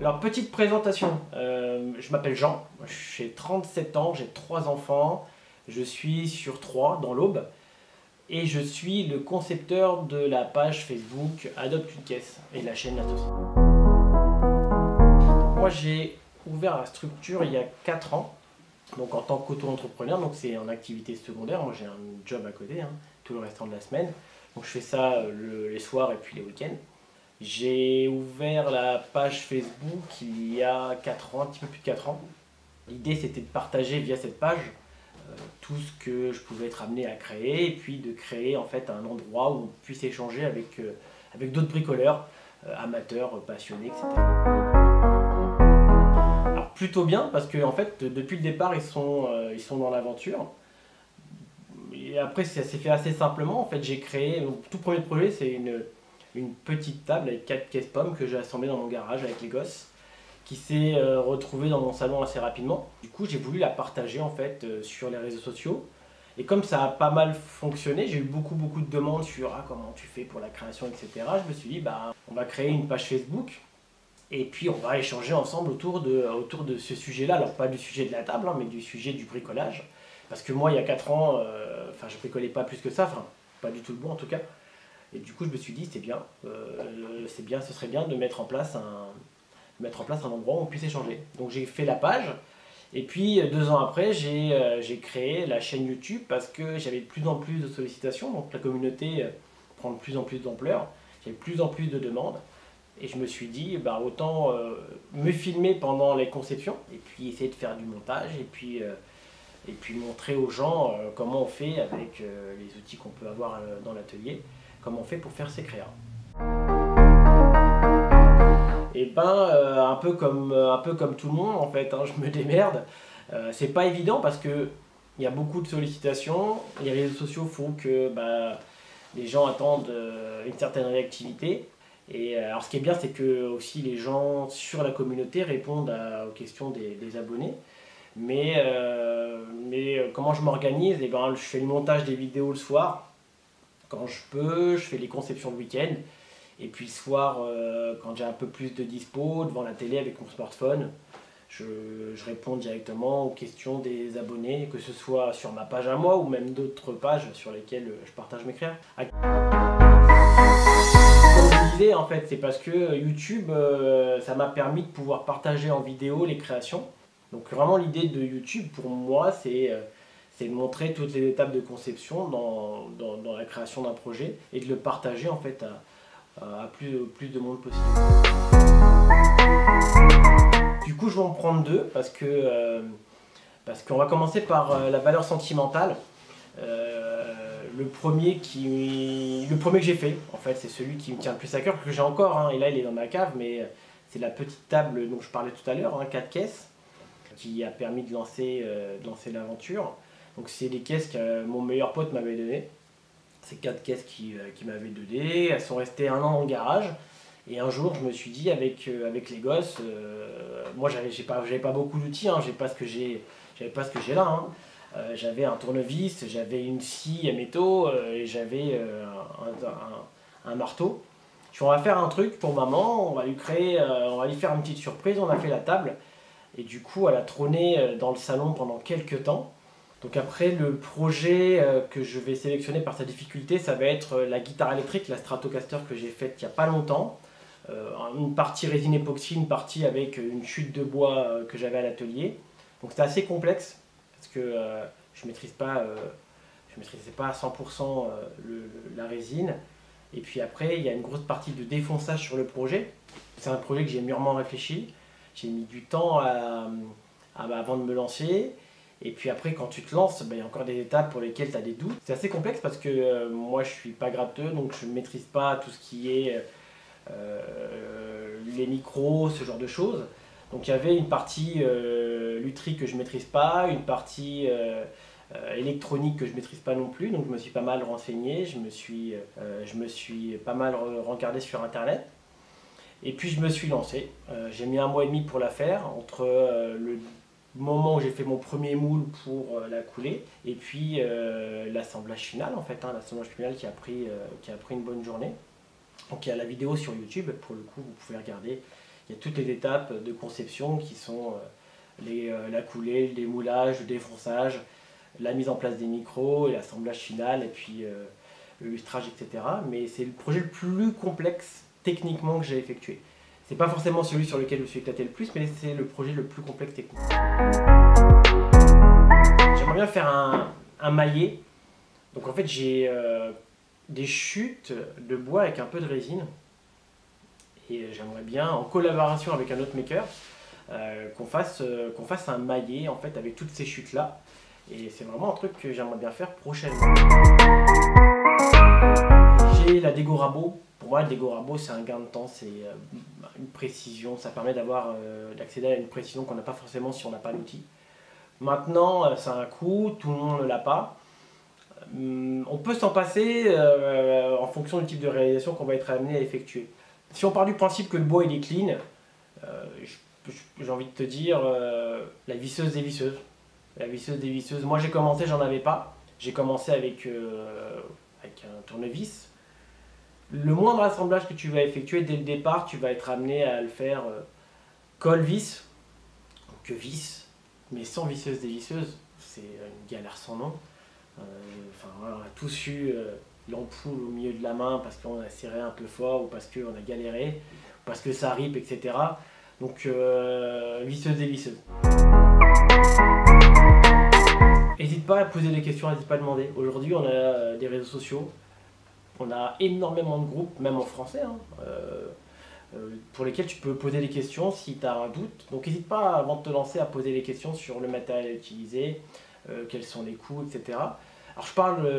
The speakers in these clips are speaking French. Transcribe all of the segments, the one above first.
Alors, petite présentation, je m'appelle Jean, j'ai 37 ans, j'ai 3 enfants, je suis sur 3 dans l'Aube et je suis le concepteur de la page Facebook Adopte une caisse et la chaîne associée. Moi j'ai ouvert la structure il y a 4 ans, donc en tant qu'auto-entrepreneur, donc c'est en activité secondaire, moi j'ai un job à côté, tout le restant de la semaine, donc je fais ça les soirs et puis les week-ends. J'ai ouvert la page Facebook il y a 4 ans, un petit peu plus de 4 ans. L'idée c'était de partager via cette page tout ce que je pouvais être amené à créer et puis de créer en fait un endroit où on puisse échanger avec d'autres bricoleurs, amateurs, passionnés, etc. Alors plutôt bien parce que en fait depuis le départ ils sont dans l'aventure. Et après ça s'est fait assez simplement. En fait j'ai créé, mon tout premier projet c'est une petite table avec 4 caisses pommes que j'ai assemblées dans mon garage avec les gosses, qui s'est retrouvée dans mon salon assez rapidement. Du coup, j'ai voulu la partager en fait sur les réseaux sociaux. Et comme ça a pas mal fonctionné, j'ai eu beaucoup de demandes sur comment tu fais pour la création, etc. Je me suis dit, on va créer une page Facebook et puis on va échanger ensemble autour de ce sujet-là. Alors pas du sujet de la table, mais du sujet du bricolage. Parce que moi, il y a 4 ans, je bricolais pas plus que ça, pas du tout le bon en tout cas. Et du coup, je me suis dit, c'est bien, ce serait bien de mettre en place un endroit où on puisse échanger. Donc j'ai fait la page, et puis 2 ans après, j'ai créé la chaîne YouTube parce que j'avais de plus en plus de sollicitations, donc la communauté prend de plus en plus d'ampleur, j'avais de plus en plus de demandes, et je me suis dit, autant me filmer pendant les conceptions, et puis essayer de faire du montage, et puis montrer aux gens comment on fait avec les outils qu'on peut avoir dans l'atelier, comment on fait pour faire ses créas. Et un peu comme tout le monde en fait, je me démerde. C'est pas évident parce que il y a beaucoup de sollicitations, les réseaux sociaux font que les gens attendent une certaine réactivité. Et alors ce qui est bien, c'est que aussi les gens sur la communauté répondent aux questions des abonnés. Mais comment je m'organise, je fais le montage des vidéos le soir, quand je peux, je fais les conceptions le week-end. Et puis le soir, quand j'ai un peu plus de dispo, devant la télé avec mon smartphone, je réponds directement aux questions des abonnés, que ce soit sur ma page à moi ou même d'autres pages sur lesquelles je partage mes créas. Comme je disais, en fait, c'est parce que YouTube, ça m'a permis de pouvoir partager en vidéo les créations. Donc vraiment l'idée de YouTube pour moi, c'est de montrer toutes les étapes de conception dans la création d'un projet et de le partager en fait à plus de monde possible. Du coup je vais en prendre 2 parce qu'on va commencer par la valeur sentimentale. Le premier que j'ai fait, en fait, c'est celui qui me tient le plus à cœur, que j'ai encore, et là il est dans ma cave, mais c'est la petite table dont je parlais tout à l'heure, 4 caisses, qui a permis de lancer l'aventure. Donc c'est des caisses que mon meilleur pote m'avait données. C'est 4 caisses qui m'avaient donné, elles sont restées 1 an dans le garage. Et un jour, je me suis dit, avec les gosses, moi j'avais pas beaucoup d'outils, j'avais pas ce que j'ai là. J'avais un tournevis, j'avais une scie à métaux et j'avais un marteau. Je suis dit, on va faire un truc pour maman, on va lui faire une petite surprise, on a fait la table. Et du coup, elle a trôné dans le salon pendant quelques temps. Donc après, le projet que je vais sélectionner par sa difficulté, ça va être la guitare électrique, la Stratocaster que j'ai faite il n'y a pas longtemps. Une partie résine époxy, une partie avec une chute de bois que j'avais à l'atelier. Donc c'était assez complexe parce que je ne maîtrisais pas à 100% la résine. Et puis après, il y a une grosse partie de défonçage sur le projet. C'est un projet que j'ai mûrement réfléchi. J'ai mis du temps avant de me lancer. Et puis après, quand tu te lances, il y a encore des étapes pour lesquelles tu as des doutes. C'est assez complexe parce que moi, je ne suis pas gratteux, donc je ne maîtrise pas tout ce qui est les micros, ce genre de choses. Donc il y avait une partie lutherie que je ne maîtrise pas, une partie électronique que je ne maîtrise pas non plus. Donc je me suis pas mal renseigné, je me suis pas mal regardé sur internet. Et puis je me suis lancé. J'ai mis 1 mois et demi pour la faire, entre le moment où j'ai fait mon premier moule pour la couler et puis l'assemblage final en fait, l'assemblage final qui a pris une bonne journée. Donc il y a la vidéo sur YouTube, pour le coup vous pouvez regarder, il y a toutes les étapes de conception qui sont la coulée, le démoulage, le défonçage, la mise en place des micros, et l'assemblage final, et puis le lustrage, etc. Mais c'est le projet le plus complexe techniquement que j'ai effectué. C'est pas forcément celui sur lequel je me suis éclaté le plus, mais c'est le projet le plus complexe techniquement. J'aimerais bien faire un maillet. Donc en fait j'ai des chutes de bois avec un peu de résine. Et j'aimerais bien, en collaboration avec un autre maker, qu'on fasse un maillet en fait avec toutes ces chutes là. Et c'est vraiment un truc que j'aimerais bien faire prochainement. J'ai la Dego Rabo. Pour moi, le Dego Rabo, c'est un gain de temps, c'est une précision. Ça permet d'accéder à une précision qu'on n'a pas forcément si on n'a pas l'outil. Maintenant, ça a un coût, tout le monde ne l'a pas. On peut s'en passer en fonction du type de réalisation qu'on va être amené à effectuer. Si on part du principe que le bois il est clean, j'ai envie de te dire la visseuse des visseuses. La visseuse des visseuses. Moi j'ai commencé, j'en avais pas. J'ai commencé avec un tournevis. Le moindre assemblage que tu vas effectuer dès le départ, tu vas être amené à le faire colle-vis, que vis, mais sans visseuse des visseuses. C'est une galère sans nom. On a tous eu l'ampoule au milieu de la main parce qu'on a serré un peu fort ou parce qu'on a galéré, ou parce que ça rip, etc. Donc visseuse des visseuses. N'hésite pas à poser des questions, n'hésite pas à demander. Aujourd'hui, on a des réseaux sociaux, on a énormément de groupes, même en français, pour lesquels tu peux poser des questions si tu as un doute. Donc n'hésite pas, avant de te lancer, à poser des questions sur le matériel utilisé, quels sont les coûts, etc. Alors je parle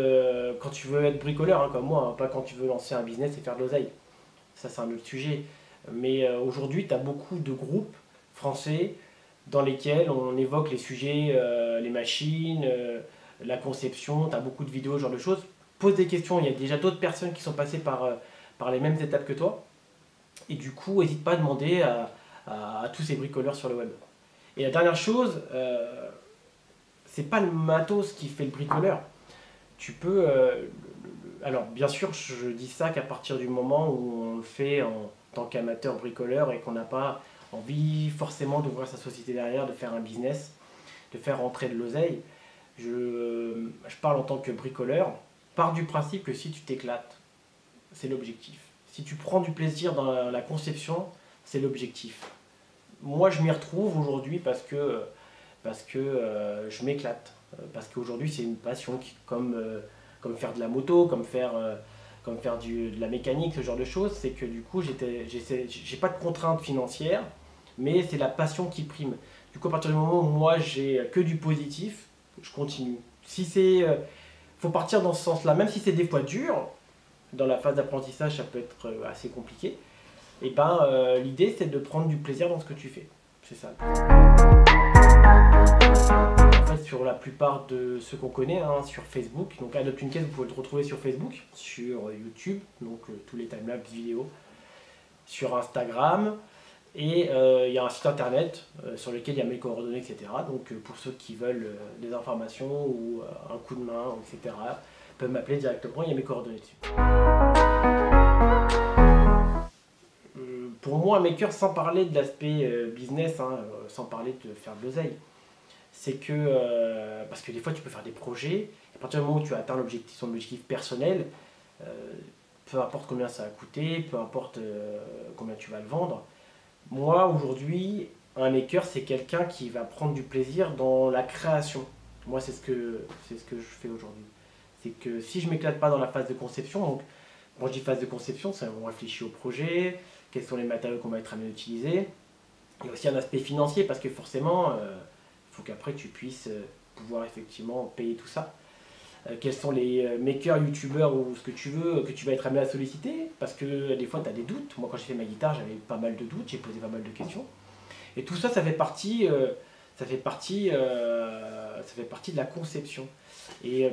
quand tu veux être bricoleur, comme moi, pas quand tu veux lancer un business et faire de l'oseille. Ça, c'est un autre sujet. Mais aujourd'hui, tu as beaucoup de groupes français dans lesquels on évoque les sujets, les machines, la conception, tu as beaucoup de vidéos, ce genre de choses. Pose des questions, il y a déjà d'autres personnes qui sont passées par les mêmes étapes que toi. Et du coup, n'hésite pas à demander à tous ces bricoleurs sur le web. Et la dernière chose, c'est pas le matos qui fait le bricoleur. Tu peux... alors bien sûr, je dis ça qu'à partir du moment où on le fait en tant qu'amateur bricoleur et qu'on n'a pas envie forcément d'ouvrir sa société derrière, de faire un business, de faire rentrer de l'oseille. Je parle en tant que bricoleur. Pars du principe que si tu t'éclates, c'est l'objectif. Si tu prends du plaisir dans la conception, c'est l'objectif. Moi, je m'y retrouve aujourd'hui parce que je m'éclate. Parce qu'aujourd'hui, c'est une passion comme faire de la moto, comme faire de la mécanique, ce genre de choses. C'est que du coup, j'ai pas de contraintes financières, mais c'est la passion qui prime. Du coup, à partir du moment où moi, j'ai que du positif, je continue. Faut partir dans ce sens-là, même si c'est des fois dur. Dans la phase d'apprentissage, ça peut être assez compliqué. Et l'idée, c'est de prendre du plaisir dans ce que tu fais. C'est ça. En fait, sur la plupart de ceux qu'on connaît, sur Facebook, donc Adopte une caisse, vous pouvez le retrouver sur Facebook, sur YouTube, donc tous les timelapse vidéo, sur Instagram, et il y a un site internet sur lequel il y a mes coordonnées, etc. Donc pour ceux qui veulent des informations ou un coup de main, etc., peuvent m'appeler directement, il y a mes coordonnées dessus. Pour moi, un maker, sans parler de l'aspect business, sans parler de faire de l'oseille, c'est que, parce que des fois tu peux faire des projets, à partir du moment où tu atteins son objectif personnel, peu importe combien ça va coûter, peu importe combien tu vas le vendre. Moi, aujourd'hui, un maker, c'est quelqu'un qui va prendre du plaisir dans la création. Moi, c'est ce que je fais aujourd'hui. C'est que si je ne m'éclate pas dans la phase de conception, donc quand je dis phase de conception, c'est on réfléchit au projet, quels sont les matériaux qu'on va être amené à utiliser. Il y a aussi un aspect financier parce que forcément, il faut qu'après tu puisses pouvoir effectivement payer tout ça. Quels sont les makers, youtubeurs ou ce que tu veux que tu vas être amené à solliciter, parce que des fois tu as des doutes. Moi quand j'ai fait ma guitare, j'avais pas mal de doutes, j'ai posé pas mal de questions. Et tout ça, ça fait partie de la conception. Et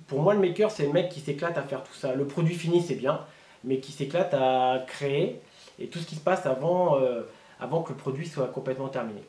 pour moi, le maker, c'est le mec qui s'éclate à faire tout ça. Le produit fini, c'est bien, mais qui s'éclate à créer et tout ce qui se passe avant que le produit soit complètement terminé.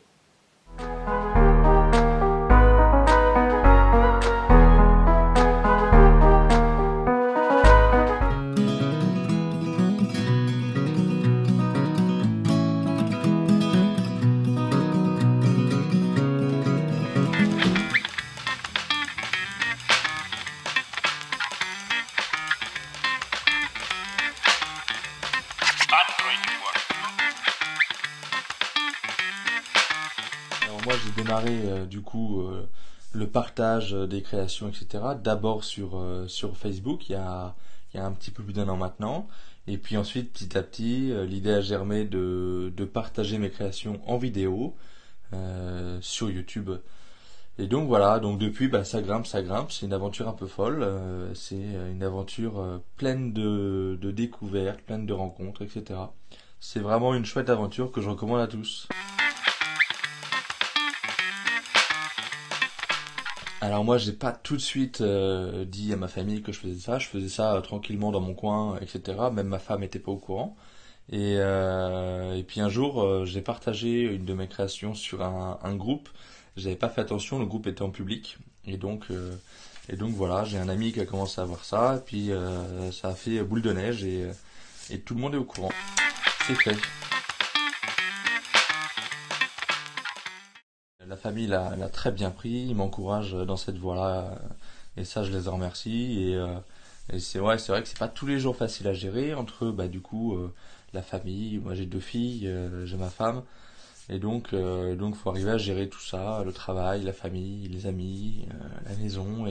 moi j'ai démarré le partage des créations, etc. D'abord sur Facebook, il y a un petit peu plus d'1 an maintenant. Et puis ensuite, petit à petit, l'idée a germé de partager mes créations en vidéo sur YouTube. Et donc voilà, donc depuis, bah, ça grimpe, c'est une aventure un peu folle, c'est une aventure pleine de découvertes, pleine de rencontres, etc. C'est vraiment une chouette aventure que je recommande à tous. Alors moi, j'ai pas tout de suite dit à ma famille que je faisais ça tranquillement dans mon coin, etc. Même ma femme était pas au courant. Et puis un jour, j'ai partagé une de mes créations sur un groupe. J'avais pas fait attention, le groupe était en public. Et donc voilà, j'ai un ami qui a commencé à voir ça. Et puis ça a fait boule de neige et tout le monde est au courant. C'est fait. La famille l'a très bien pris, ils m'encouragent dans cette voie-là. Et ça, je les en remercie. Et c'est vrai que c'est pas tous les jours facile à gérer entre bah, du coup la famille. Moi j'ai 2 filles, j'ai ma femme. Et donc, faut arriver à gérer tout ça, le travail, la famille, les amis, la maison.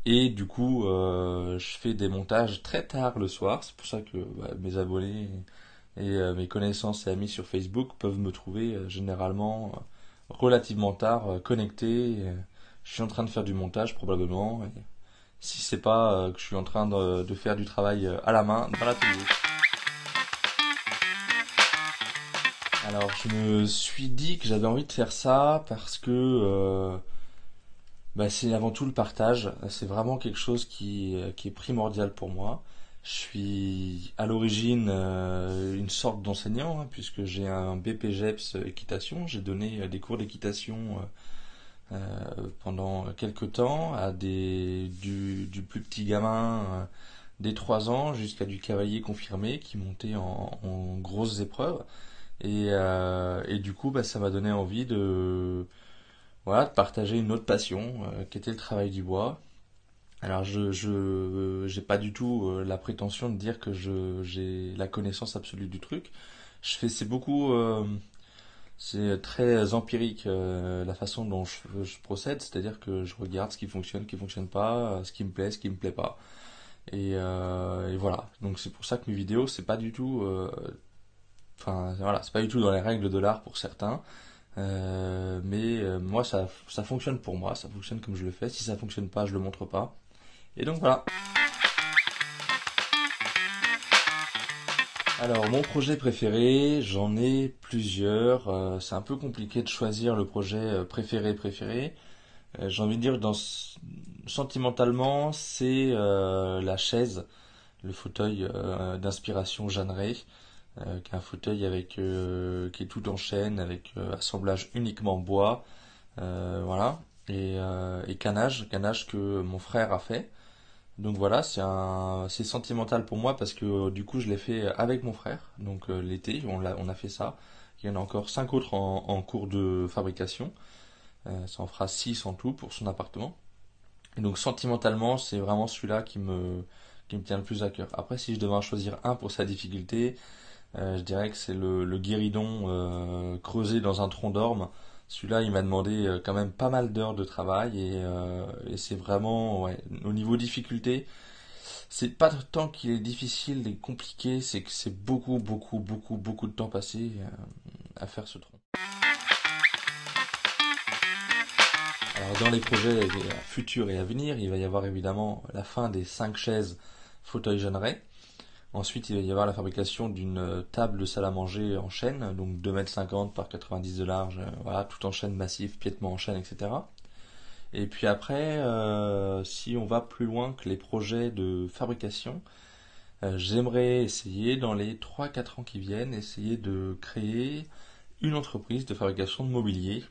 Et du coup, je fais des montages très tard le soir. C'est pour ça que bah, mes abonnés et mes connaissances et amis sur Facebook peuvent me trouver généralement relativement tard connecté. Je suis en train de faire du montage probablement. Et si c'est pas que je suis en train de faire du travail à la main dans l'atelier. Alors, je me suis dit que j'avais envie de faire ça parce que bah, c'est avant tout le partage. C'est vraiment quelque chose qui est primordial pour moi. Je suis à l'origine une sorte d'enseignant, hein, puisque j'ai un BPGEPS équitation. J'ai donné des cours d'équitation pendant quelques temps à du plus petit gamin des 3 ans jusqu'à du cavalier confirmé qui montait en grosses épreuves. Et du coup, bah, ça m'a donné envie voilà, de partager une autre passion qui était le travail du bois. Alors, j'ai pas du tout la prétention de dire que j'ai la connaissance absolue du truc. C'est très empirique la façon dont je procède, c'est-à-dire que je regarde ce qui fonctionne pas, ce qui me plaît, ce qui me plaît pas. Et voilà. Donc c'est pour ça que mes vidéos, c'est pas du tout enfin voilà, c'est pas du tout dans les règles de l'art pour certains, mais moi ça fonctionne pour moi, ça fonctionne comme je le fais. Si ça fonctionne pas, je le montre pas. Et donc voilà. Alors mon projet préféré, j'en ai plusieurs. C'est un peu compliqué de choisir le projet préféré. J'ai envie de dire sentimentalement, c'est la chaise, le fauteuil d'inspiration Jeanne Rey. Qui est un fauteuil qui est tout en chêne avec assemblage uniquement bois, voilà, et canage que mon frère a fait. Donc voilà, c'est sentimental pour moi parce que du coup je l'ai fait avec mon frère. Donc l'été, on a fait ça. Il y en a encore 5 autres en cours de fabrication. Ça en fera 6 en tout pour son appartement. Et donc sentimentalement, c'est vraiment celui-là qui me tient le plus à cœur. Après, si je devais en choisir un pour sa difficulté, je dirais que c'est le guéridon creusé dans un tronc d'orme. Celui-là, il m'a demandé quand même pas mal d'heures de travail et c'est vraiment, ouais, au niveau difficulté, c'est pas tant qu'il est difficile et compliqué, c'est que c'est beaucoup de temps passé à faire ce tronc. Alors dans les projets futurs et à venir, il va y avoir évidemment la fin des 5 chaises fauteuil Jeanneret. Ensuite, il va y avoir la fabrication d'une table de salle à manger en chêne, donc 2,50 m par 90 de large, voilà, tout en chêne massif, piétement en chêne, etc. Et puis après, si on va plus loin que les projets de fabrication, j'aimerais essayer dans les 3-4 ans qui viennent, essayer de créer une entreprise de fabrication de mobilier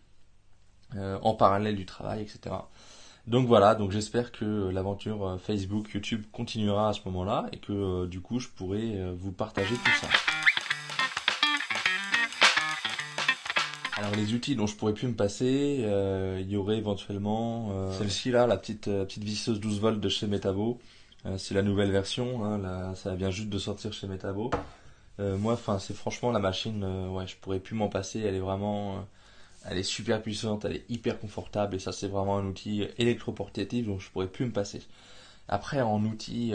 en parallèle du travail, etc. Donc voilà, donc j'espère que l'aventure Facebook, YouTube continuera à ce moment-là et que du coup je pourrai vous partager tout ça. Alors les outils dont je pourrais plus me passer, il y aurait éventuellement celle-ci là, la petite visseuse 12 volts de chez Metabo. C'est la nouvelle version, hein, ça vient juste de sortir chez Metabo. Moi, enfin c'est franchement la machine, ouais, je pourrais plus m'en passer, elle est vraiment Elle est super puissante, elle est hyper confortable et ça c'est vraiment un outil électroportatif dont je pourrais plus me passer. Après en outil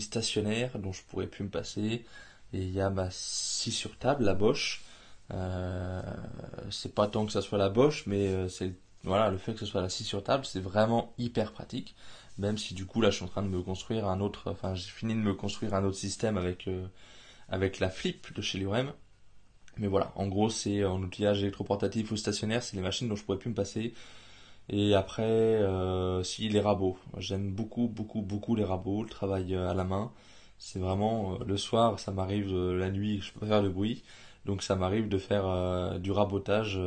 stationnaire dont je pourrais plus me passer, et il y a ma scie sur table, la Bosch. Euh, c'est pas tant que ça soit la Bosch, mais voilà, le fait que ce soit la scie sur table, c'est vraiment hyper pratique. Même si du coup là je suis en train de me construire un autre, enfin j'ai fini de me construire un autre système avec la Flip de chez Lurem. Mais voilà, en gros, c'est en outillage électroportatif ou stationnaire, c'est les machines dont je pourrais plus me passer. Et après, si les rabots. J'aime beaucoup, beaucoup, beaucoup les rabots, le travail à la main. C'est vraiment le soir, ça m'arrive la nuit, je peux pas faire de bruit, donc ça m'arrive de faire du rabotage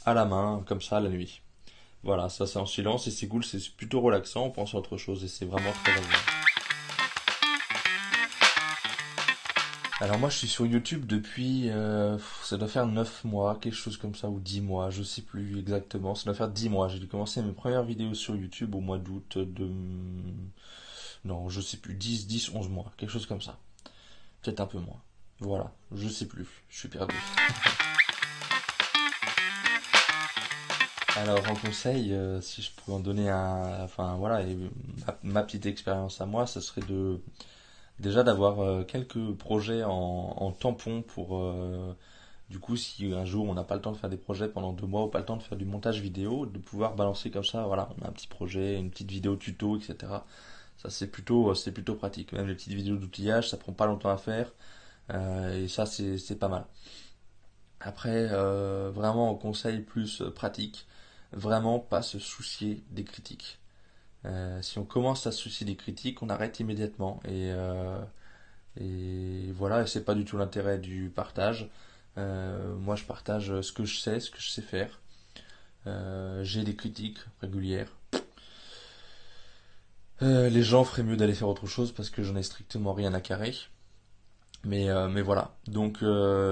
à la main, comme ça, la nuit. Voilà, ça c'est en silence et c'est cool, c'est plutôt relaxant, on pense à autre chose et c'est vraiment très agréable. Alors moi je suis sur YouTube depuis, ça doit faire 9 mois, quelque chose comme ça, ou 10 mois, je sais plus exactement, ça doit faire 10 mois. J'ai dû commencer mes premières vidéos sur YouTube au mois d'août de... Non, je sais plus, 11 mois, quelque chose comme ça. Peut-être un peu moins. Voilà, je sais plus, je suis perdu. Alors en conseil, si je pouvais en donner un... Enfin voilà, et ma petite expérience à moi, ça serait de... Déjà d'avoir quelques projets en tampon pour du coup si un jour on n'a pas le temps de faire des projets pendant 2 mois ou pas le temps de faire du montage vidéo, de pouvoir balancer comme ça, voilà, on a un petit projet, une petite vidéo tuto, etc. Ça c'est plutôt pratique. Même les petites vidéos d'outillage, ça prend pas longtemps à faire et ça c'est pas mal. Après vraiment en conseil plus pratique, vraiment pas se soucier des critiques. Si on commence à se soucier des critiques, on arrête immédiatement et voilà, et c'est pas du tout l'intérêt du partage. Moi, je partage ce que je sais faire. J'ai des critiques régulières. Les gens feraient mieux d'aller faire autre chose parce que j'en ai strictement rien à carrer. Mais voilà. Donc,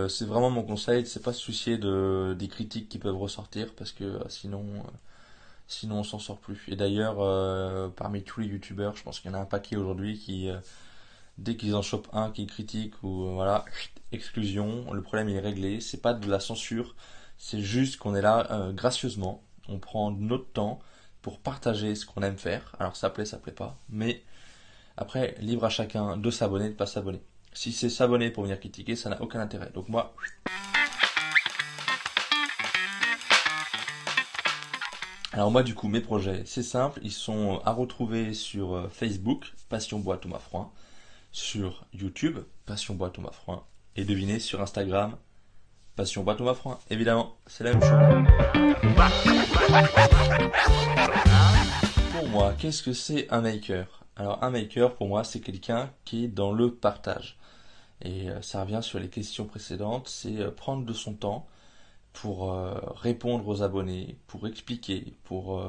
c'est vraiment mon conseil, c'est pas se soucier des critiques qui peuvent ressortir parce que sinon on s'en sort plus. Et d'ailleurs, parmi tous les youtubeurs, je pense qu'il y en a un paquet aujourd'hui qui, dès qu'ils en chopent un qui critique ou voilà, exclusion, le problème il est réglé. C'est pas de la censure, c'est juste qu'on est là gracieusement. On prend notre temps pour partager ce qu'on aime faire. Alors ça plaît pas, mais après libre à chacun de s'abonner, de pas s'abonner. Si c'est s'abonner pour venir critiquer, ça n'a aucun intérêt. Donc moi, alors moi du coup mes projets, c'est simple, ils sont à retrouver sur Facebook, Passion Bois Thomas Froin, sur YouTube, Passion Bois Thomas Froin, et devinez sur Instagram, Passion Bois Thomas Froin. Évidemment, c'est la même chose. Pour moi, qu'est-ce que c'est un maker? Alors un maker pour moi c'est quelqu'un qui est dans le partage. Et ça revient sur les questions précédentes, c'est prendre de son temps pour répondre aux abonnés, pour expliquer, pour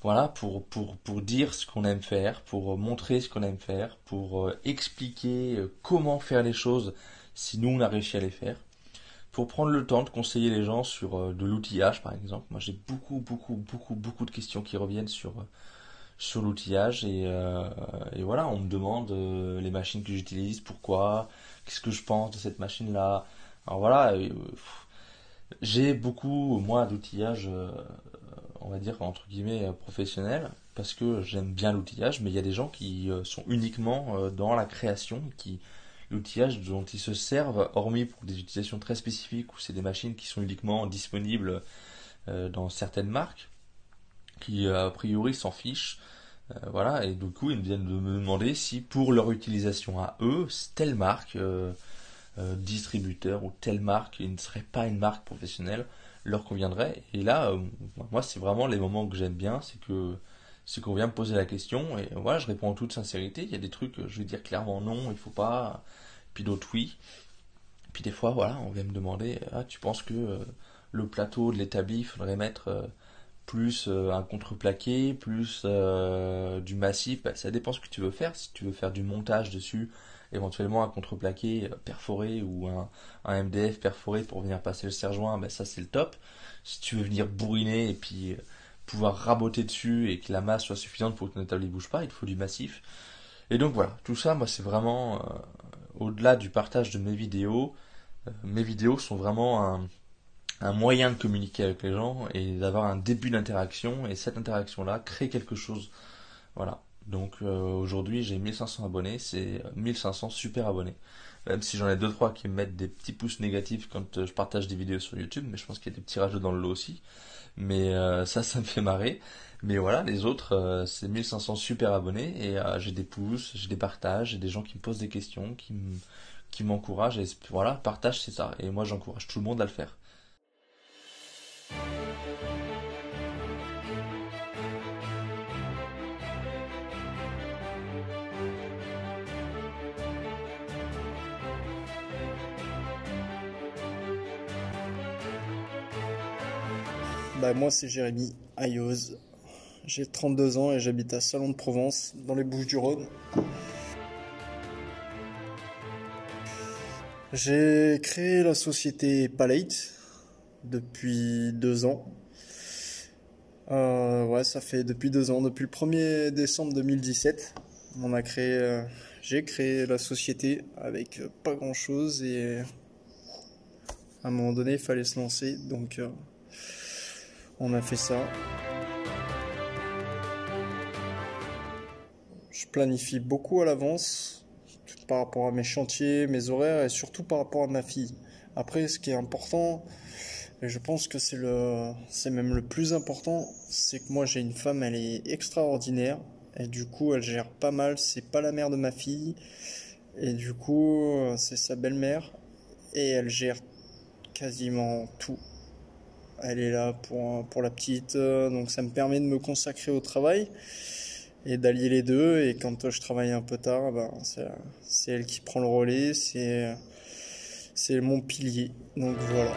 voilà, pour dire ce qu'on aime faire, pour montrer ce qu'on aime faire, pour expliquer comment faire les choses si nous on a réussi à les faire, pour prendre le temps de conseiller les gens sur de l'outillage par exemple. Moi j'ai beaucoup de questions qui reviennent sur l'outillage et voilà, on me demande les machines que j'utilise, pourquoi, qu'est-ce que je pense de cette machine-là. Alors voilà, j'ai beaucoup moi d'outillage on va dire entre guillemets professionnel parce que j'aime bien l'outillage, mais il y a des gens qui sont uniquement dans la création, qui l'outillage dont ils se servent, hormis pour des utilisations très spécifiques où c'est des machines qui sont uniquement disponibles dans certaines marques, qui a priori s'en fichent. Voilà, et du coup ils viennent de me demander si pour leur utilisation à eux, telle marque, distributeur ou telle marque, qui ne serait pas une marque professionnelle, leur conviendrait. Et là, moi, c'est vraiment les moments que j'aime bien, c'est qu'on vient me poser la question et voilà, je réponds en toute sincérité. Il y a des trucs, je vais dire clairement non, il faut pas. Puis d'autres oui. Puis des fois, voilà, on vient me demander, ah, tu penses que le plateau de l'établi, il faudrait mettre plus un contreplaqué, plus du massif. Bah, ça dépend ce que tu veux faire. Si tu veux faire du montage dessus, éventuellement un contreplaqué perforé ou un MDF perforé pour venir passer le serre-joint, bah, ça c'est le top. Si tu veux venir bourriner et puis pouvoir raboter dessus et que la masse soit suffisante pour que ton établi bouge pas, il te faut du massif. Et donc voilà, tout ça, moi c'est vraiment au-delà du partage de mes vidéos sont vraiment un moyen de communiquer avec les gens et d'avoir un début d'interaction, et cette interaction-là crée quelque chose. Voilà. Donc aujourd'hui j'ai 1500 abonnés, c'est 1500 super abonnés. Même si j'en ai deux trois qui me mettent des petits pouces négatifs quand je partage des vidéos sur YouTube, mais je pense qu'il y a des petits rageux dans le lot aussi. Mais ça me fait marrer. Mais voilà, les autres, c'est 1500 super abonnés et j'ai des pouces, j'ai des partages, j'ai des gens qui me posent des questions, qui m'encouragent. Et voilà, partage c'est ça. Et moi j'encourage tout le monde à le faire. Bah moi c'est Jérémy Ayoz, j'ai 32 ans et j'habite à Salon de Provence dans les Bouches-du-Rhône. J'ai créé la société Palate depuis 2 ans. Ouais, ça fait depuis 2 ans, depuis le 1er décembre 2017. J'ai créé la société avec pas grand chose et à un moment donné il fallait se lancer, donc on a fait ça. Je planifie beaucoup à l'avance par rapport à mes chantiers, mes horaires et surtout par rapport à ma fille. Après, ce qui est important, et je pense que c'est même le plus important, c'est que moi j'ai une femme, elle est extraordinaire et du coup elle gère pas mal. C'est pas la mère de ma fille et du coup c'est sa belle-mère et elle gère quasiment tout. Elle est là pour la petite, donc ça me permet de me consacrer au travail et d'allier les deux. Et quand je travaille un peu tard, ben, c'est elle qui prend le relais, c'est mon pilier. Donc voilà.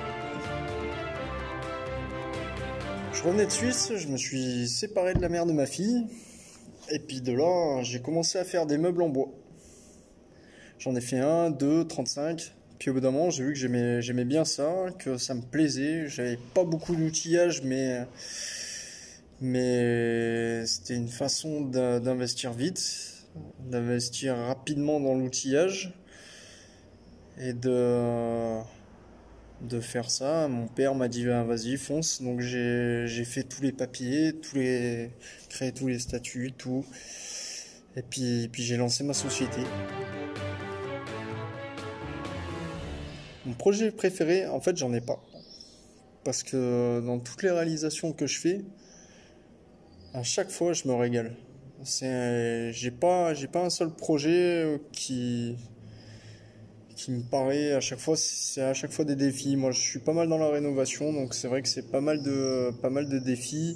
Je revenais de Suisse, je me suis séparé de la mère de ma fille. Et puis de là, j'ai commencé à faire des meubles en bois. J'en ai fait 1, 2, 35. Puis au bout d'un moment, j'ai vu que j'aimais bien ça, que ça me plaisait. J'avais pas beaucoup d'outillage, mais c'était une façon d'investir vite, d'investir rapidement dans l'outillage et de faire ça. Mon père m'a dit ben, vas-y fonce, donc j'ai fait tous les papiers, créé tous les statuts, tout. Et puis j'ai lancé ma société. Mon projet préféré, en fait, j'en ai pas. Parce que dans toutes les réalisations que je fais, à chaque fois, je me régale. J'ai pas un seul projet qui me paraît c'est à chaque fois des défis. Moi, je suis pas mal dans la rénovation, donc c'est vrai que c'est pas mal de défis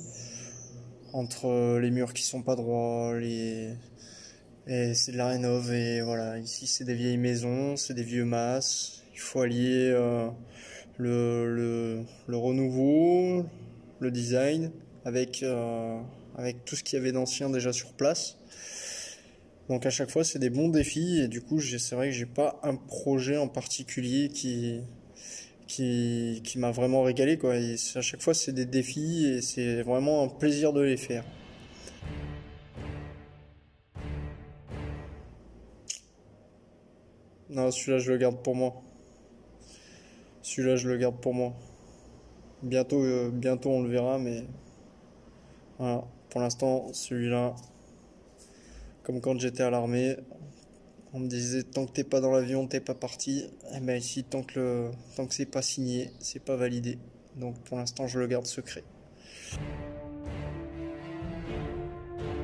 entre les murs qui sont pas droits, et c'est de la rénov et voilà. Ici, c'est des vieilles maisons, c'est des vieux masses. Il faut allier le renouveau, le design avec tout ce qu'il y avait d'ancien déjà sur place. Donc à chaque fois c'est des bons défis et du coup c'est vrai que j'ai pas un projet en particulier qui m'a vraiment régalé quoi. Et à chaque fois c'est des défis et c'est vraiment un plaisir de les faire. Non, celui-là je le garde pour moi. Celui-là je le garde pour moi. Bientôt on le verra, mais voilà. Pour l'instant celui-là, comme quand j'étais à l'armée, on me disait tant que t'es pas dans l'avion, t'es pas parti. Et ben ici, tant que c'est pas signé, c'est pas validé. Donc pour l'instant, je le garde secret.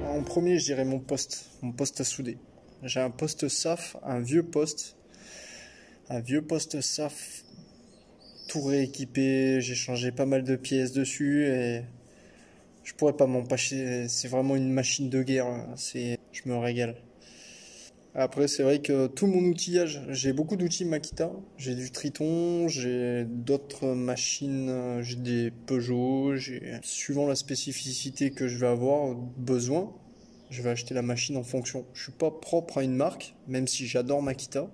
En premier, je dirais mon poste à souder. J'ai un poste SAF, un vieux poste SAF, tout rééquipé. J'ai changé pas mal de pièces dessus et je pourrais pas m'en passer. C'est vraiment une machine de guerre. Je me régale. Après, c'est vrai que tout mon outillage, j'ai beaucoup d'outils Makita. J'ai du Triton, j'ai d'autres machines, j'ai des Peugeot, suivant la spécificité que je vais avoir besoin, je vais acheter la machine en fonction. Je suis pas propre à une marque, même si j'adore Makita.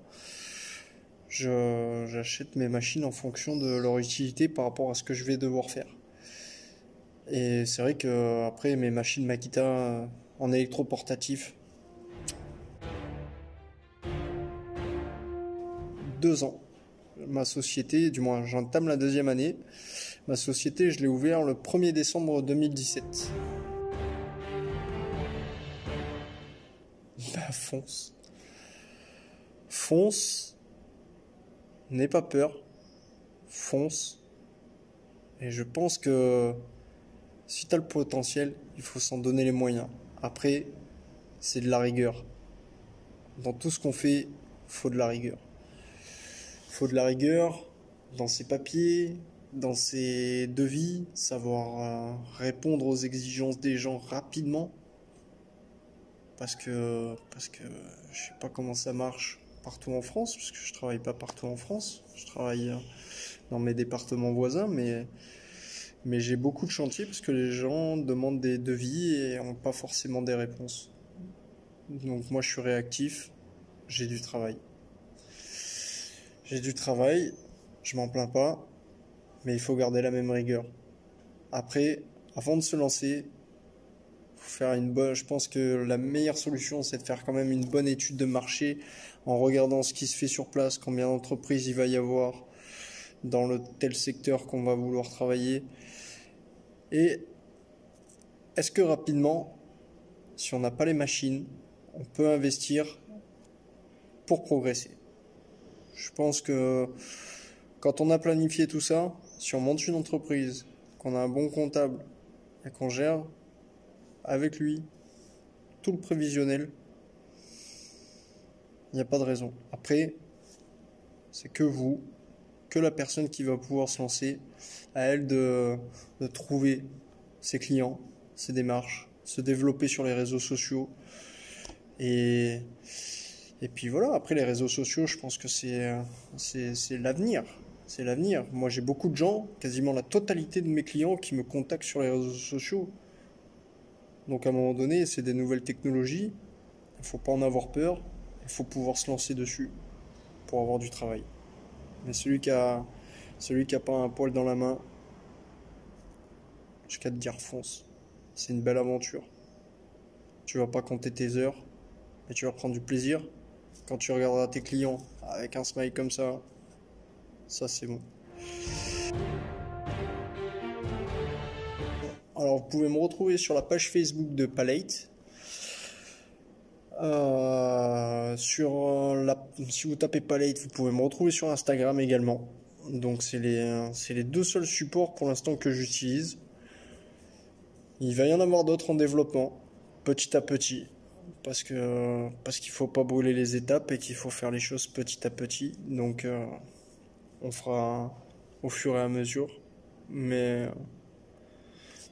J'achète mes machines en fonction de leur utilité par rapport à ce que je vais devoir faire. Et c'est vrai que après mes machines Makita en électroportatif, 2 ans. Ma société, du moins j'entame la 2e année. Ma société, je l'ai ouverte le 1er décembre 2017. Bah fonce. Fonce. N'aie pas peur. Fonce. Et je pense que si tu as le potentiel, il faut s'en donner les moyens. Après, c'est de la rigueur. Dans tout ce qu'on fait, il faut de la rigueur. Il faut de la rigueur dans ses papiers, dans ses devis, savoir répondre aux exigences des gens rapidement. Parce que je sais pas comment ça marche partout en France, parce que je travaille pas partout en France. Je travaille dans mes départements voisins, mais j'ai beaucoup de chantiers parce que les gens demandent des devis et n'ont pas forcément des réponses. Donc moi je suis réactif, j'ai du travail. Je m'en plains pas, mais il faut garder la même rigueur. Après, avant de se lancer, je pense que la meilleure solution c'est de faire quand même une bonne étude de marché en regardant ce qui se fait sur place, combien d'entreprises il va y avoir dans le tel secteur qu'on va vouloir travailler. Et est-ce que rapidement, si on n'a pas les machines, on peut investir pour progresser? Je pense que quand on a planifié tout ça, si on monte une entreprise, qu'on a un bon comptable et qu'on gère avec lui tout le prévisionnel, il n'y a pas de raison. Après, c'est que la personne qui va pouvoir se lancer, à elle de trouver ses clients, ses démarches, se développer sur les réseaux sociaux. Et puis voilà, après les réseaux sociaux, je pense que c'est l'avenir. C'est l'avenir. Moi, j'ai beaucoup de gens, quasiment la totalité de mes clients qui me contactent sur les réseaux sociaux. Donc à un moment donné, c'est des nouvelles technologies. Il ne faut pas en avoir peur. Il faut pouvoir se lancer dessus pour avoir du travail. Mais celui qui a pas un poil dans la main, jusqu'à te dire fonce. C'est une belle aventure. Tu vas pas compter tes heures, mais tu vas prendre du plaisir. Quand tu regarderas tes clients avec un smile comme ça c'est bon. Alors vous pouvez me retrouver sur la page Facebook de Palate. Si vous tapez Palate, vous pouvez me retrouver sur Instagram également. Donc c'est les 2 seuls supports pour l'instant que j'utilise. Il va y en avoir d'autres en développement, petit à petit, parce qu'il faut pas brûler les étapes et qu'il faut faire les choses petit à petit. Donc on fera au fur et à mesure, mais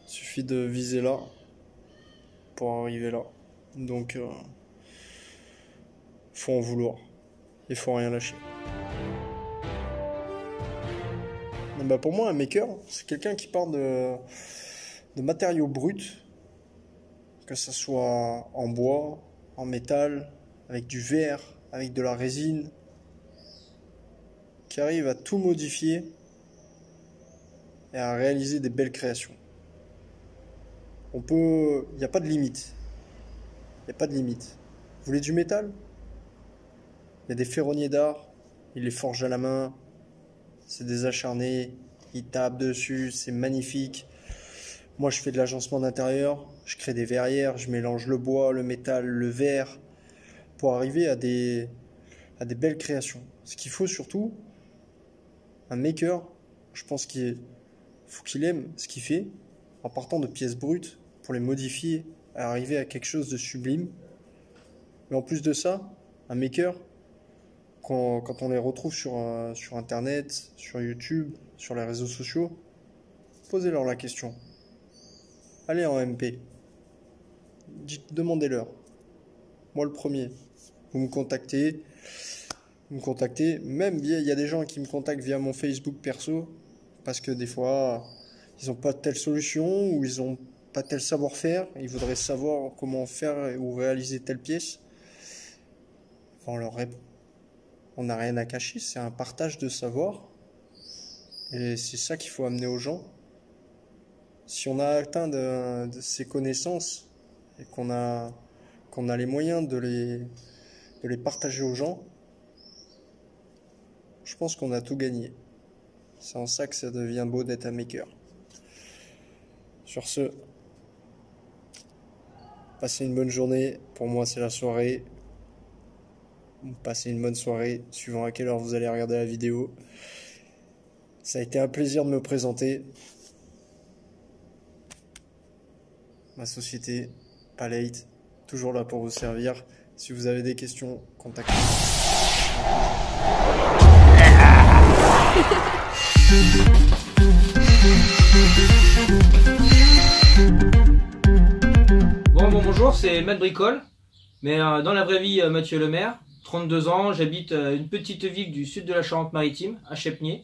il suffit de viser là pour arriver là. Donc faut en vouloir, il faut rien lâcher. Et bah pour moi, un maker, c'est quelqu'un qui part de matériaux bruts, que ce soit en bois, en métal, avec du verre, avec de la résine, qui arrive à tout modifier et à réaliser des belles créations. Il n'y a pas de limite. Il n'y a pas de limite. Vous voulez du métal? Il y a des ferronniers d'art, ils les forgent à la main, c'est des acharnés, ils tapent dessus, c'est magnifique. Moi je fais de l'agencement d'intérieur, je crée des verrières, je mélange le bois, le métal, le verre, pour arriver à des belles créations. Ce qu'il faut surtout, un maker, je pense faut qu'il aime ce qu'il fait, en partant de pièces brutes, pour les modifier, à arriver à quelque chose de sublime. Mais en plus de ça, un maker, quand on les retrouve sur Internet, sur YouTube, sur les réseaux sociaux, posez-leur la question. Allez en MP. Demandez-leur. Moi le premier. Vous me contactez. Même il y a des gens qui me contactent via mon Facebook perso parce que des fois ils n'ont pas telle solution ou ils n'ont pas tel savoir-faire. Ils voudraient savoir comment faire ou réaliser telle pièce. On leur répond. On n'a rien à cacher, c'est un partage de savoir. Et c'est ça qu'il faut amener aux gens. Si on a atteint de ces connaissances et qu'on a les moyens de les partager aux gens, je pense qu'on a tout gagné. C'est en ça que ça devient beau d'être un maker. Sur ce, passez une bonne journée. Pour moi, c'est la soirée. Passez une bonne soirée, suivant à quelle heure vous allez regarder la vidéo. Ça a été un plaisir de me présenter. Ma société, Palette, toujours là pour vous servir. Si vous avez des questions, contactez-moi. Bonjour, c'est Matt Bricole, mais dans la vraie vie, Mathieu Lemaire, 32 ans, j'habite une petite ville du sud de la Charente-Maritime, à Chepnier.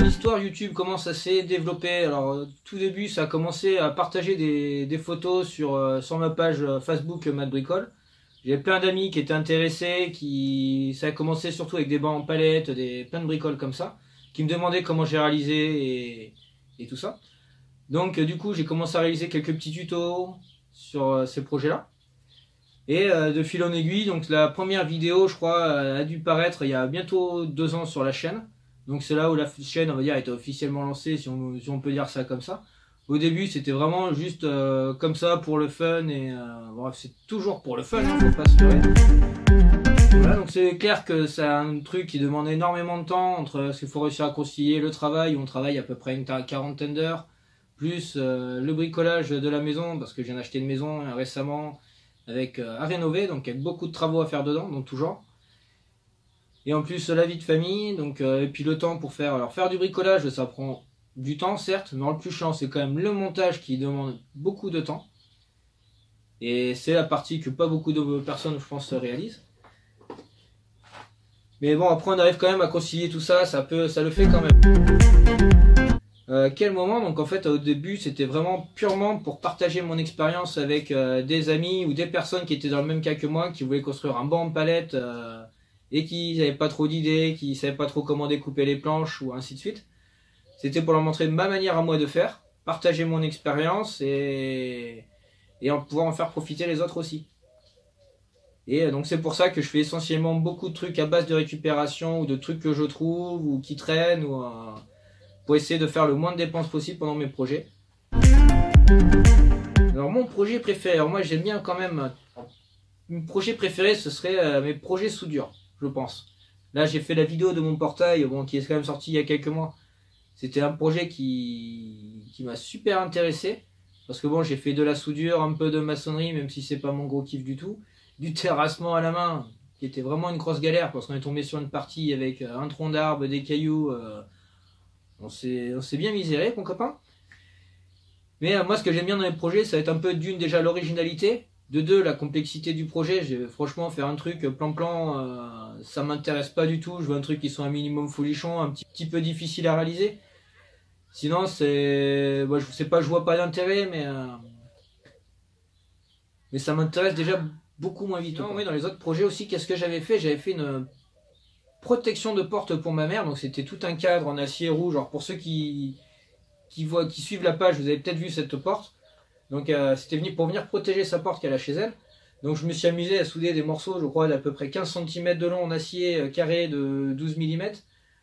L'histoire YouTube commence à se développer. Alors, tout début, ça a commencé à partager des photos sur ma page Facebook Matt Bricole. J'ai plein d'amis qui étaient intéressés, ça a commencé surtout avec des bancs en palette, plein de bricoles comme ça, qui me demandaient comment j'ai réalisé et tout ça. Donc du coup j'ai commencé à réaliser quelques petits tutos sur ces projets-là. Et de fil en aiguille, donc la première vidéo je crois a dû paraître il y a bientôt 2 ans sur la chaîne. Donc c'est là où la chaîne on va dire a été officiellement lancée, si on peut dire ça comme ça. Au début c'était vraiment juste comme ça pour le fun et bref c'est toujours pour le fun, hein, faut pas se leurrer. Voilà, donc c'est clair que c'est un truc qui demande énormément de temps parce qu'il faut réussir à concilier le travail, où on travaille à peu près une quarantaine d'heures, plus le bricolage de la maison, parce que je viens d'acheter une maison récemment avec à rénover, donc avec beaucoup de travaux à faire dedans, donc tout genre. Et en plus la vie de famille, donc et puis le temps pour faire du bricolage, ça prend du temps certes, mais le plus chiant c'est quand même le montage qui demande beaucoup de temps. Et c'est la partie que pas beaucoup de personnes je pense réalisent. Mais bon, après on arrive quand même à concilier tout ça, ça le fait quand même. Quel moment? Donc en fait au début c'était vraiment purement pour partager mon expérience avec des amis ou des personnes qui étaient dans le même cas que moi, qui voulaient construire un banc en palette et qui n'avaient pas trop d'idées, qui savaient pas trop comment découper les planches ou ainsi de suite. C'était pour leur montrer ma manière à moi de faire, partager mon expérience et pouvoir en faire profiter les autres aussi. Et donc c'est pour ça que je fais essentiellement beaucoup de trucs à base de récupération ou de trucs que je trouve ou qui traînent ou pour essayer de faire le moins de dépenses possible pendant mes projets. Alors mon projet préféré, alors moi j'aime bien quand même, mon projet préféré ce serait mes projets soudure, je pense. Là j'ai fait la vidéo de mon portail, bon, qui est quand même sorti il y a quelques mois. C'était un projet qui m'a super intéressé, parce que bon j'ai fait de la soudure, un peu de maçonnerie, même si c'est pas mon gros kiff du tout. Du terrassement à la main, qui était vraiment une grosse galère, parce qu'on est tombé sur une partie avec un tronc d'arbre, des cailloux, on s'est bien miséré, mon copain. Mais moi, ce que j'aime bien dans les projets, ça va être un peu d'une, déjà l'originalité, de deux, la complexité du projet. Franchement, faire un truc plan-plan, ça m'intéresse pas du tout. Je veux un truc qui soit un minimum folichon, un petit peu difficile à réaliser. Sinon, je sais pas, je vois pas d'intérêt, mais ça m'intéresse déjà beaucoup moins vite. Non, oui, dans les autres projets aussi, qu'est-ce que j'avais fait? J'avais fait une protection de porte pour ma mère, donc c'était tout un cadre en acier rouge. Alors pour ceux qui suivent la page, vous avez peut-être vu cette porte. Donc c'était pour venir protéger sa porte qu'elle a chez elle. Donc je me suis amusé à souder des morceaux, je crois d'à peu près 15 cm de long en acier carré de 12 mm,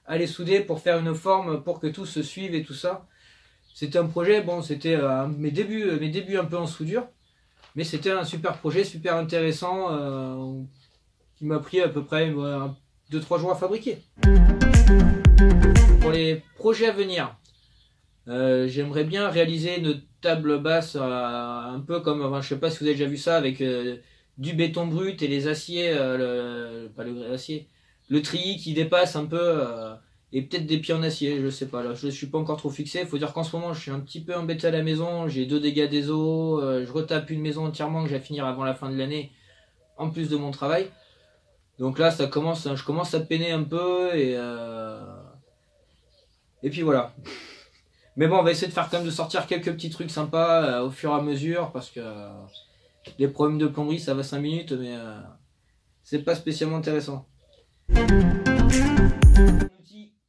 à les souder pour faire une forme pour que tout se suive et tout ça. C'était un projet, bon c'était mes débuts un peu en soudure. Mais c'était un super projet, super intéressant, qui m'a pris à peu près 2-3 jours à fabriquer. Pour les projets à venir, j'aimerais bien réaliser une table basse, un peu comme, je sais pas si vous avez déjà vu ça, avec du béton brut et les aciers, pas le acier, le treillis qui dépasse un peu, et peut-être des pieds en acier, je sais pas, là je suis pas encore trop fixé. Faut dire qu'en ce moment je suis un petit peu embêté à la maison, j'ai 2 dégâts des eaux, je retape une maison entièrement que je vais finir avant la fin de l'année, en plus de mon travail. Donc là je commence à peiner un peu et puis voilà. Mais bon, on va essayer de faire quand même de sortir quelques petits trucs sympas au fur et à mesure, parce que les problèmes de plomberie ça va 5 minutes, mais c'est pas spécialement intéressant.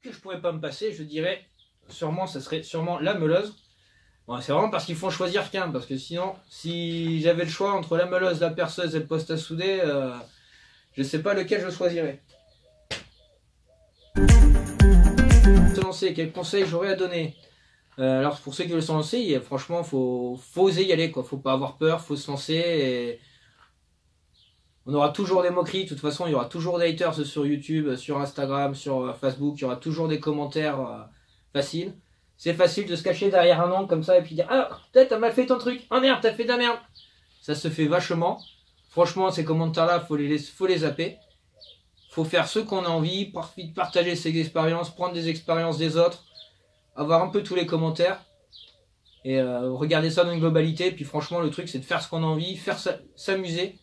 Que je pourrais pas me passer, je dirais ça serait sûrement la meuleuse. Bon, c'est vraiment parce qu'il faut choisir qu'un, parce que sinon si j'avais le choix entre la meuleuse, la perceuse et le poste à souder, je sais pas lequel je choisirais. Se lancer, quel conseil j'aurais à donner? Alors pour ceux qui veulent se lancer, franchement faut oser y aller, quoi. Faut pas avoir peur, faut se lancer. Et on aura toujours des moqueries, de toute façon il y aura toujours des haters sur YouTube, sur Instagram, sur Facebook, il y aura toujours des commentaires faciles. C'est facile de se cacher derrière un nom comme ça et puis dire ah peut-être t'as mal fait ton truc, oh merde t'as fait de la merde. Ça se fait vachement. Franchement ces commentaires là faut les zapper. Faut faire ce qu'on a envie, partager ses expériences, prendre des expériences des autres, avoir un peu tous les commentaires et regarder ça dans une globalité. Puis franchement le truc c'est de faire ce qu'on a envie, s'amuser.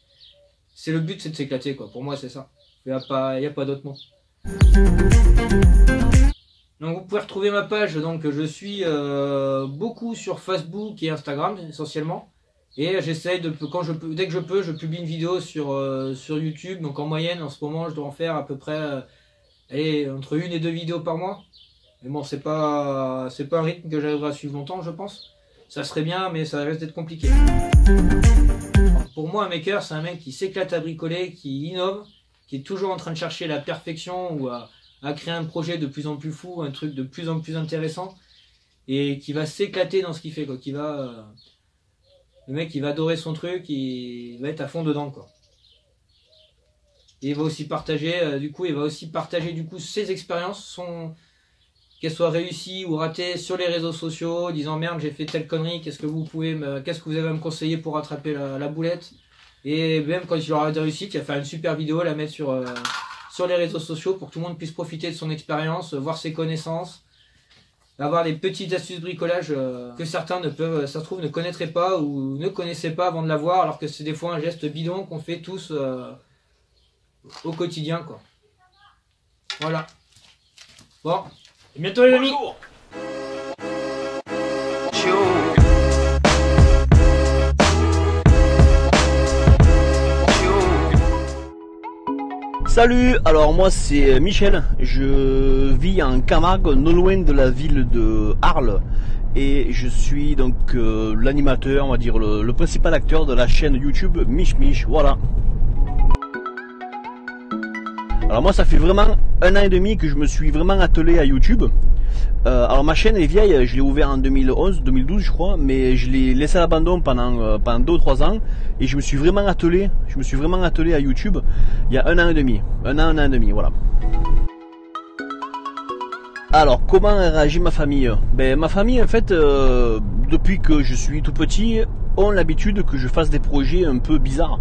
C'est le but, c'est de s'éclater quoi. Pour moi c'est ça. Il n'y a pas d'autre mot. Donc vous pouvez retrouver ma page. Donc je suis beaucoup sur Facebook et Instagram essentiellement. Et j'essaye dès que je peux, je publie une vidéo sur YouTube. Donc en moyenne, en ce moment, je dois en faire à peu près entre 1 et 2 vidéos par mois. Mais bon, c'est pas un rythme que j'arriverai à suivre longtemps, je pense. Ça serait bien, mais ça risque d'être compliqué. Alors, pour moi, un maker, c'est un mec qui s'éclate à bricoler, qui innove, qui est toujours en train de chercher la perfection ou à créer un projet de plus en plus fou, un truc de plus en plus intéressant, et qui va s'éclater dans ce qu'il fait, quoi. Le mec il va adorer son truc, il va être à fond dedans quoi. Et il va aussi partager ses expériences, qu'elles soient réussies ou ratées sur les réseaux sociaux, disant merde j'ai fait telle connerie, qu'est-ce que vous avez à me conseiller pour rattraper la boulette. Et même quand il aura des réussites, il va faire une super vidéo, la mettre sur les réseaux sociaux pour que tout le monde puisse profiter de son expérience, voir ses connaissances. Avoir des petites astuces bricolage que certains ça se trouve ne connaîtraient pas ou ne connaissaient pas avant de l'avoir, alors que c'est des fois un geste bidon qu'on fait tous au quotidien quoi. Voilà. Bon, à bientôt les amis. Salut, alors moi c'est Michel, je vis en Camargue, non loin de la ville de Arles, et je suis donc l'animateur, on va dire le principal acteur de la chaîne YouTube Mich Mich, voilà. Alors moi ça fait vraiment 1 an et demi que je me suis vraiment attelé à YouTube. Alors ma chaîne est vieille, je l'ai ouverte en 2011, 2012 je crois, mais je l'ai laissé à l'abandon pendant 2 ou 3 ans et je me suis vraiment attelé à YouTube il y a 1 an et demi, 1 an et demi, voilà. Alors comment a réagi ma famille? Ma famille en fait, depuis que je suis tout petit, ont l'habitude que je fasse des projets un peu bizarres.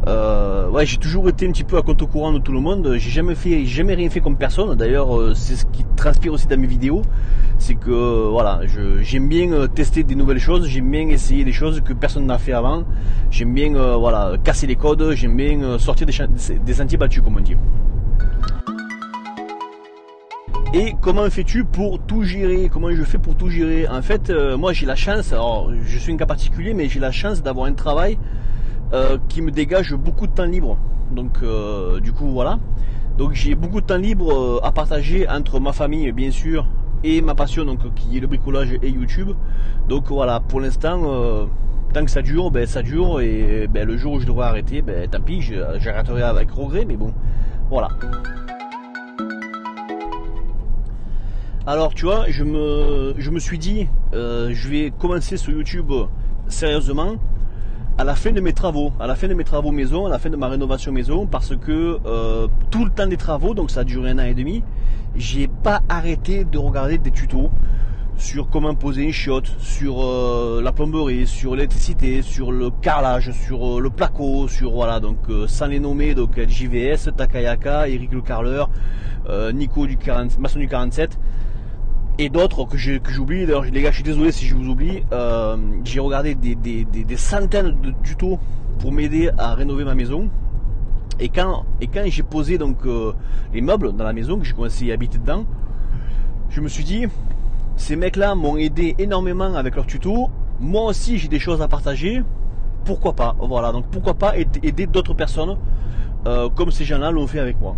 Ouais, j'ai toujours été un petit peu à contre-courant de tout le monde. J'ai jamais rien fait comme personne. D'ailleurs, c'est ce qui transpire aussi dans mes vidéos, c'est que voilà, j'aime bien tester des nouvelles choses. J'aime bien essayer des choses que personne n'a fait avant. J'aime bien voilà, casser les codes. J'aime bien sortir des sentiers battus, comme on dit. Et comment fais-tu pour tout gérer? Comment je fais pour tout gérer? En fait, moi j'ai la chance, alors je suis un cas particulier, mais j'ai la chance d'avoir un travail qui me dégage beaucoup de temps libre. Donc du coup voilà. Donc j'ai beaucoup de temps libre à partager entre ma famille bien sûr et ma passion donc qui est le bricolage et YouTube. Donc voilà, pour l'instant tant que ça dure, ça dure et le jour où je devrais arrêter, tant pis, j'arrêterai avec regret, mais bon, voilà. Alors tu vois, je me suis dit, je vais commencer sur YouTube sérieusement à la fin de mes travaux, maison, à la fin de ma rénovation maison, parce que tout le temps des travaux, donc ça a duré 1 an et demi, j'ai pas arrêté de regarder des tutos sur comment poser une chiotte, sur la plomberie, sur l'électricité, sur le carrelage, sur le placo, sur voilà, donc sans les nommer, donc JVS, Takayaka, Eric le carreleur, Nico du maçon du 47 et d'autres que j'oublie. D'ailleurs les gars, je suis désolé si je vous oublie. J'ai regardé des centaines de tutos pour m'aider à rénover ma maison. Et quand j'ai posé donc les meubles dans la maison, que j'ai commencé à habiter dedans, je me suis dit, ces mecs-là m'ont aidé énormément avec leurs tutos. Moi aussi, j'ai des choses à partager. Pourquoi pas? Voilà, donc pourquoi pas aider d'autres personnes comme ces gens-là l'ont fait avec moi.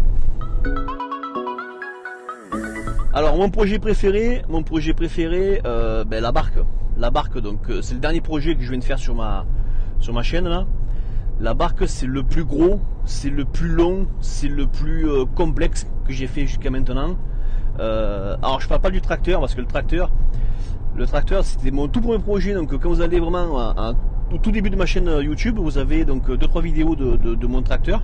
Alors mon projet préféré, la barque. La barque, donc c'est le dernier projet que je viens de faire sur ma chaîne là. La barque, c'est le plus gros, c'est le plus long, c'est le plus complexe que j'ai fait jusqu'à maintenant. Alors je parle pas du tracteur parce que le tracteur c'était mon tout premier projet. Donc quand vous allez vraiment au tout début de ma chaîne YouTube, vous avez donc 2-3 vidéos de mon tracteur.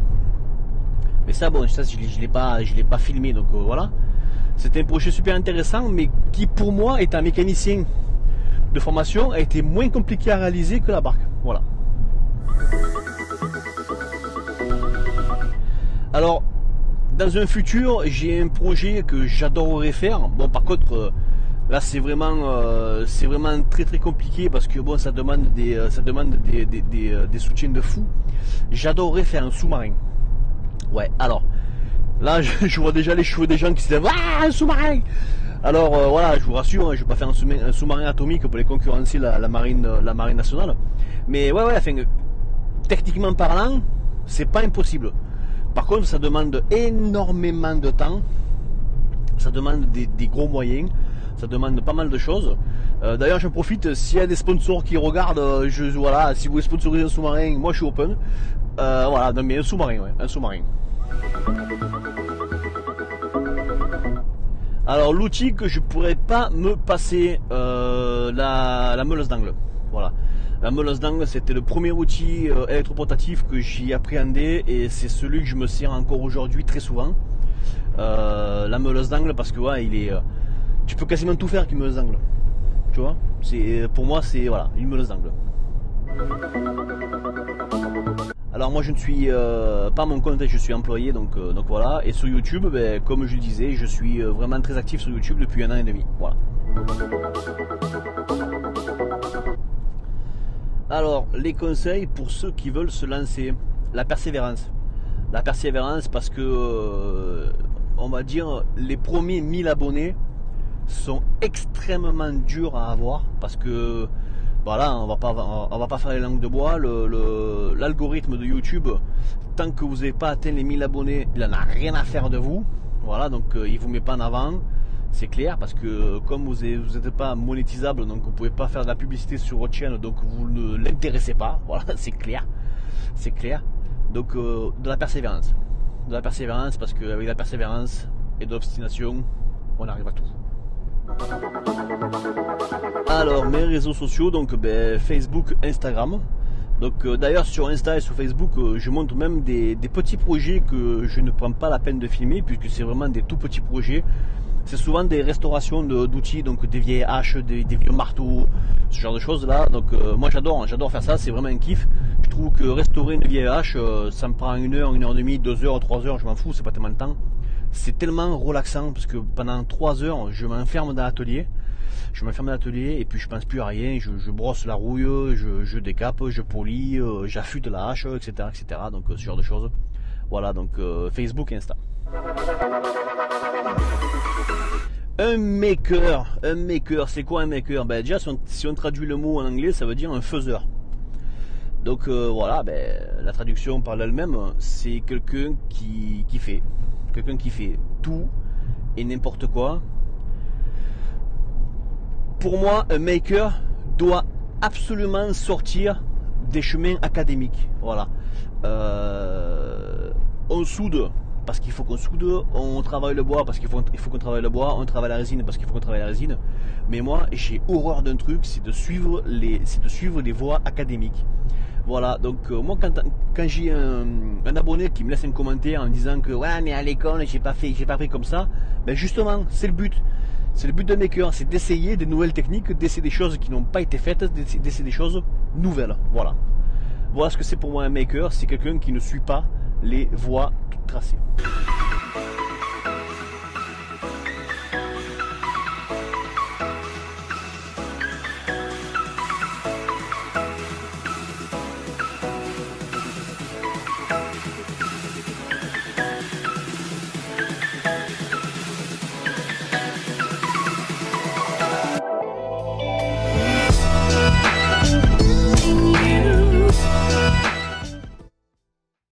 Mais ça bon, ça je l'ai pas filmé, donc voilà. C'était un projet super intéressant, mais qui pour moi, étant mécanicien de formation, a été moins compliqué à réaliser que la barque. Voilà. Alors, dans un futur, j'ai un projet que j'adorerais faire. Bon, par contre, là, c'est vraiment très très compliqué parce que bon, ça demande des soutiens de fou. J'adorerais faire un sous-marin. Ouais. Alors, là, je vois déjà les cheveux des gens qui se disent ah, un sous-marin. Alors voilà, je vous rassure, hein, je vais pas faire un sous-marin atomique pour les concurrencer la marine nationale. Mais ouais, enfin, techniquement parlant, c'est pas impossible. Par contre, ça demande énormément de temps, ça demande des gros moyens, ça demande pas mal de choses. D'ailleurs, j'en profite, s'il y a des sponsors qui regardent, voilà, si vous voulez sponsoriser un sous-marin, moi je suis open. Voilà, non, mais un sous-marin, ouais, un sous-marin. Alors l'outil que je pourrais pas me passer, la meuleuse d'angle. Voilà. La meuleuse d'angle, c'était le premier outil électroportatif que j'ai appréhendé et c'est celui que je me sers encore aujourd'hui très souvent. La meuleuse d'angle parce que ouais, tu peux quasiment tout faire avec une meuleuse d'angle. Tu vois, pour moi c'est voilà, une meuleuse d'angle. Alors moi je ne suis pas à mon compte, je suis employé, donc voilà. Et sur YouTube, ben, comme je le disais, je suis vraiment très actif sur YouTube depuis 1 an et demi. Voilà. Alors les conseils pour ceux qui veulent se lancer, la persévérance. La persévérance parce que on va dire les premiers 1000 abonnés sont extrêmement durs à avoir parce que voilà, on va pas faire les langues de bois. L'algorithme de YouTube, tant que vous n'avez pas atteint les 1000 abonnés, il n'en a rien à faire de vous. Voilà, donc il vous met pas en avant, c'est clair, parce que comme vous n'êtes pas monétisable, donc vous pouvez pas faire de la publicité sur votre chaîne, donc vous ne l'intéressez pas. Voilà, c'est clair, c'est clair. Donc de la persévérance, parce qu'avec la persévérance et de l'obstination, on arrive à tout. Alors mes réseaux sociaux, donc Facebook, Instagram. Donc d'ailleurs sur Insta et sur Facebook, je montre même des petits projets que je ne prends pas la peine de filmer puisque c'est vraiment des tout petits projets. C'est souvent des restaurations d'outils, donc des vieilles haches, des vieux marteaux, ce genre de choses là. Donc moi j'adore faire ça, c'est vraiment un kiff. Je trouve que restaurer une vieille hache, ça me prend 1 heure, 1 heure et demie, 2 heures, 3 heures, je m'en fous, c'est pas tellement de temps. C'est tellement relaxant parce que pendant 3 heures, je m'enferme dans l'atelier. Et puis je pense plus à rien. Je brosse la rouille, je décape, je polis, j'affûte la hache, etc. Donc ce genre de choses. Voilà, donc Facebook et Insta. Un maker, c'est quoi un maker? Ben déjà si on traduit le mot en anglais, ça veut dire un faiseur. Donc voilà, la traduction par elle-même, c'est quelqu'un qui fait. Quelqu'un qui fait tout et n'importe quoi. Pour moi, un maker doit absolument sortir des chemins académiques. Voilà. On soude parce qu'il faut qu'on soude, on travaille le bois parce qu'il faut qu'on travaille le bois, on travaille la résine parce qu'il faut qu'on travaille la résine. Mais moi, j'ai horreur d'un truc, c'est de suivre les voies académiques. Voilà, donc moi quand j'ai un abonné qui me laisse un commentaire en disant que ouais mais à l'école j'ai pas appris comme ça, ben justement c'est le but. C'est le but d'un maker, c'est d'essayer des nouvelles techniques, d'essayer des choses qui n'ont pas été faites, d'essayer des choses nouvelles. Voilà. Voilà ce que c'est pour moi un maker, c'est quelqu'un qui ne suit pas les voies toutes tracées.